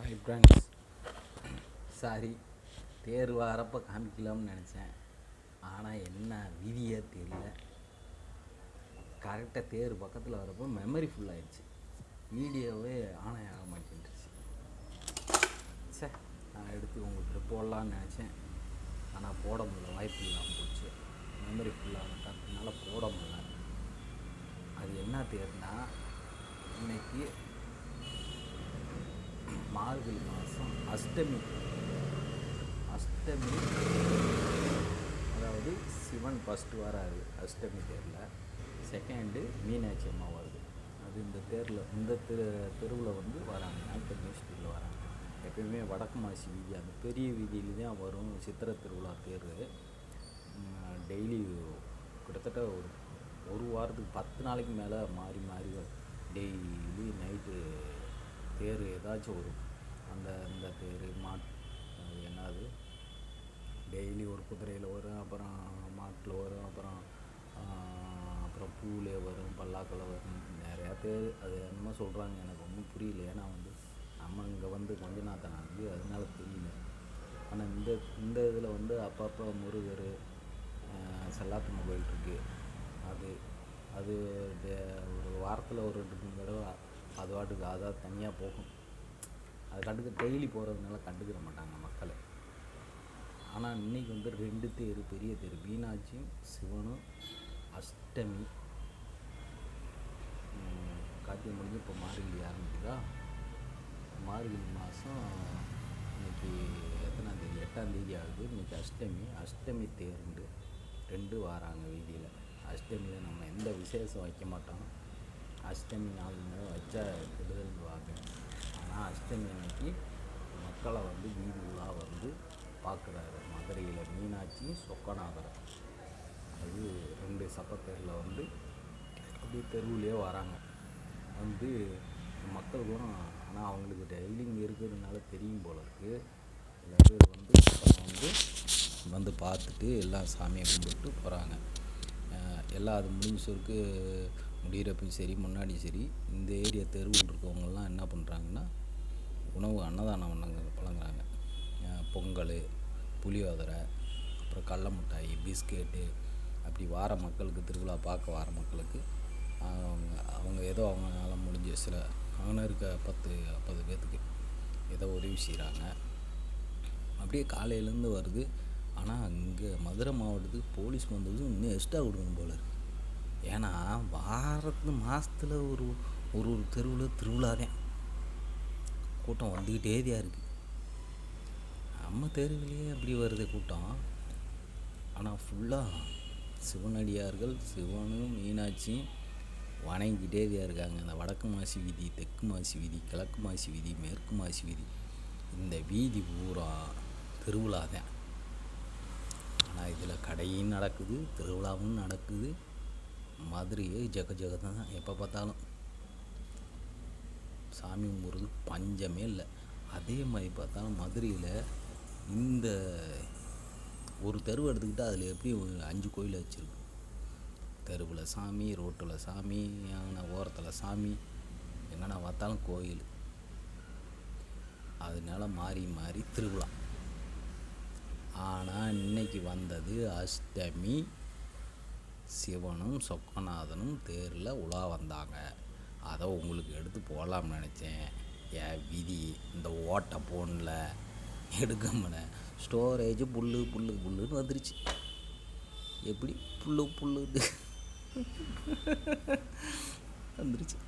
Hi friends, sorry தேர் வரப்போ காமிக்கலாம்னு நினச்சேன். ஆனால் என்ன விதியே தெரியல. கரெக்டாக தேர் பக்கத்தில் வரப்போ மெமரி ஃபுல்லாகிடுச்சு. வீடியோவே ஆனே ஆக மாட்டேன்ருச்சு. சே, நான் எடுத்து உங்கள்கிட்ட போடலான்னு நினச்சேன். ஆனால் போட முடியல, வாய்ப்பு இல்லாமல் போச்சு. மெமரி ஃபுல்லான கருத்துனால போட முடியல. அது என்ன தேர்னா, இன்னைக்கு மார்கழி மாதம் அஷ்டமி. அதாவது சிவன் ஃபஸ்ட்டு வராது அஷ்டமி தேரில், செகண்டு மீனாட்சி அம்மா வருது. அது இந்த தேரில் இந்த தெருவில் வந்து வராங்க, நாய்க்கர் ஸ்ட்ரீட்டில் வராங்க. எப்பயுமே வடக்கு மாசி வீதி, அந்த பெரிய வீதியில் தான் வரும் சித்திரை திருவிழா தேர். டெய்லி கிட்டத்தட்ட ஒரு வாரத்துக்கு 10 நாளைக்கு மேலே மாறி மாறி டெய்லி நைட்டு தேர் ஏதாச்சும் வரும். இந்த தேர் என்னது டெய்லி ஒரு குதிரையில் வரும், அப்புறம் மாட்டில் வரும், அப்புறம் பூவில் வரும், பல்லாக்கில் வரும், நிறையா தேர். அது என்னமோ சொல்கிறாங்க, எனக்கு ஒன்றும் புரியல. ஏன்னா நம்ம இங்கே கொஞ்ச நாள் நாங்கள் அதனால தெரியல. ஆனால் இந்த இதில் அப்பப்போ முருகர், செல்லாத்தம்மன் கோயில் இருக்குது. அது ஒரு வாரத்தில் ஒரு 2 தடவை அது வாட்டுக்கு அதாவது தனியாக போகும். அது டெய்லி போகிறதுனால கண்டுக்கிற மாட்டாங்க மக்களை. ஆனால் இன்றைக்கி 2 தேர், பெரிய தேர், மீனாட்சியும் சிவனும் அஷ்டமி. கார்த்திகை முடிஞ்சு இப்போ மார்கழி ஆரம்பிக்குதா. மார்கழி மாதம் இன்றைக்கி எத்தனாம் தேதி? 8ஆம் தேதி ஆகுது. இன்றைக்கி அஷ்டமி தேர் 2 வராங்க வீதியில். அஷ்டமியில் நம்ம எந்த விசேஷம் வைக்க மாட்டோம். அஷ்டமி நாள் வச்சா கெடுதல்வாங்க. ஆனால் அஷ்டமி அன்னைக்கு மக்களை வீதி உலா பார்க்குறாரு. மதுரையில் மீனாட்சி, சொக்கநாதர். அது 2 சப்பத்தேரில் அப்படியே தெருவிலே வராங்க. மக்கள் கூட, ஆனால் அவங்களுக்கு டெய்லி இங்கே இருக்கிறதுனால தெரியும் போல இருக்குது. எல்லா பேர் பார்த்துட்டு எல்லாம் சாமியை கும்பிட்டு போகிறாங்க. எல்லாம் அது முடிஞ்ச முடிகிறப்பையும் சரி, முன்னாடியும் சரி, இந்த ஏரியா தெருவில் இருக்கவங்கெல்லாம் என்ன பண்ணுறாங்கன்னா, உணவு அன்னதானம் வழங்குறாங்க. பொங்கல், புளியோதரை, அப்புறம் கடல மிட்டாய், பிஸ்கெட்டு, அப்படி வார மக்களுக்கு, திருவிழா பார்க்க வார மக்களுக்கு அவங்க ஏதோ அவங்களால முடிஞ்ச சில அவங்க இருக்க 10-50 பேர்த்துக்கு ஏதோ உதவி செய்கிறாங்க. அப்படியே காலையிலேருந்து வருது. ஆனால் இங்கே மதுரை மாவட்டத்துக்கு போலீஸ் வந்தது இன்னும் எக்ஸ்ட்ரா கொடுக்கணும் போல இருக்குது. ஏன்னா மாதத்தில் ஒரு தெருவில் திருவிழாதான், கூட்டம் வந்துக்கிட்டே தான் இருக்குது. நம்ம தெருவிலேயே அப்படி வருது கூட்டம். ஆனால் ஃபுல்லாக சிவனடியார்கள், சிவனும் மீனாட்சியும் வணங்கிக்கிட்டே தான் இருக்காங்க. அந்த வடக்கு மாசி வீதி, தெற்கு மாசி வீதி, கிழக்கு மாசி வீதி, மேற்கு மாசி வீதி, இந்த வீதி பூரா திருவிழா தான். ஆனால் இதில் கடையும் நடக்குது, திருவிழாவும் நடக்குது. மதுரையே ஜக தான். எப்போ பார்த்தாலும் சாமி கும்பிட்றதுக்கு பஞ்சமே இல்லை. அதே மாதிரி பார்த்தாலும் மதுரையில் இந்த ஒரு தெருவு எடுத்துக்கிட்டால் அதில் எப்படி 5 கோயில் வச்சுருக்கு. தெருவில் சாமி, ரோட்டில் சாமி, அங்கே ஓரத்தில் சாமி, எங்கன்னா பார்த்தாலும் கோயில். அதனால மாறி மாறி திருவிழா. ஆனால் இன்னைக்கு வந்தது அஷ்டமி. சிவனும் சொக்கநாதனும் தேரில் உலா வந்தாங்க. அதை உங்களுக்கு எடுத்து போடலாம்னு நினச்சேன். என் விதி இந்த ஓட்டை ஃபோனில் எடுக்க முடியல. ஸ்டோரேஜ் புல்லுன்னு வந்துருச்சு. எப்படி புல்லுன்னு வந்துருச்சு.